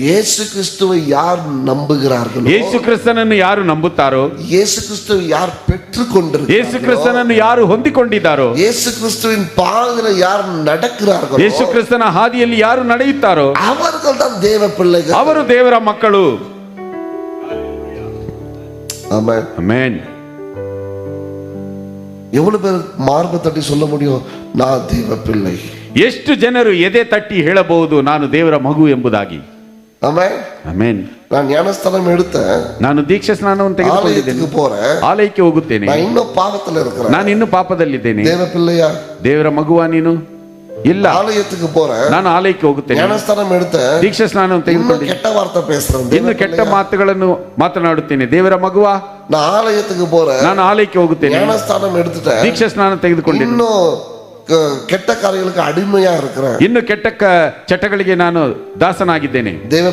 ಯೇಸು ಕ್ರಿಸ್ತುவை ಯಾರು ನಂಬುகிறார்களோ, ಯೇಸು ಕ್ರಿಸ್ತನನ್ನು ಯಾರು ನಂಬುತ್ತಾರೋ, ಯೇಸು ಕ್ರಿಸ್ತುவை ಯಾರು பெற்றுக்கொண்டிருக்கிறார்களோ, ಯೇಸು ಕ್ರಿಸ್ತನನ್ನು ಯಾರು ಹೊಂದಿಕೊಂಡಿದ್ದಾರೋ, ಯೇಸು கிறிஸ்துவின் பாதையில யார் நடக்கிறார்களோ, ಯೇಸು ಕ್ರಿಸ್ತನ ಹಾದಿಯಲ್ಲಿ ಯಾರು ನಡೆಯುತ್ತಾರೋ அவர்கள் தான் தேவ பிள்ளைகள். ಅವರು ದೇವರ ಮಕ್ಕಳು. ஆமென். ಆಮೆನ್. எவ்வளவு பேர் மார்பை தட்டி சொல்ல முடியும், நான் தேவ பிள்ளை? ಎಷ್ಟು ಜನರು ಎದೆ ತಟ್ಟಿ ಹೇಳಬಹುದು ನಾನು ದೇವರ ಮಗು ಎಂಬುದಾಗಿ? ஆமென். ಆಮೆನ್. நான் ஞானஸ்தானம் எடுத்தேன், ನಾನು ದೀಕ್ಷಾ ಸ್ನಾನವನ್ನು ತೆಗೆದುಕೊಂಡಿದ್ದೇನೆ, ஆலயத்துக்கு போறேன், ಆಲಯಕ್ಕೆ ಹೋಗುತ್ತೇನೆ, நான் இன்னும் பாவத்துல இருக்கிறேன். ನಾನು ಇನ್ನು ಪಾಪದಲ್ಲಿದ್ದೇನೆ. தேவ பிள்ளையா? ದೇವರ ಮಗುವ ನೀನು? ಇಲ್ಲ. ஆலயத்துக்கு போறேன், ನಾನು ಆಲಯಕ್ಕೆ ಹೋಗುತ್ತೇನೆ, ஞானஸ்தானம் எடுத்தேன், ದೀಕ್ಷಾ ಸ್ನಾನವನ್ನು இன்னும் ತೆಗೆದುಕೊಂಡಿದ್ದೇನೆ, கெட்ட வார்த்தை பேசுறேன். ಇನ್ನು ಕೆಟ್ಟ ಮಾತುಗಳನ್ನು ಮಾತನಾಡುತ್ತೇನೆ. ದೇವರ ಮಗುವ? நான் ஆலயத்துக்கு போறேன், ನಾನು ಆಲಯಕ್ಕೆ ಹೋಗುತ್ತೇನೆ, ஞானஸ்தானம் எடுத்துட்டேன், ದೀಕ್ಷಾ ಸ್ನಾನ ತೆಗೆದುಕೊಂಡಿದ್ದೇನೆ, இன்னும் கெட்ட காரியங்களுக்கு அடிமையா இருக்கிறேன். ಇನ್ನು ಕೆಟ್ಟ ಚಟಗಳಿಗೆ ನಾನು ದಾಸನಾಗಿದ್ದೇನೆ. தேவ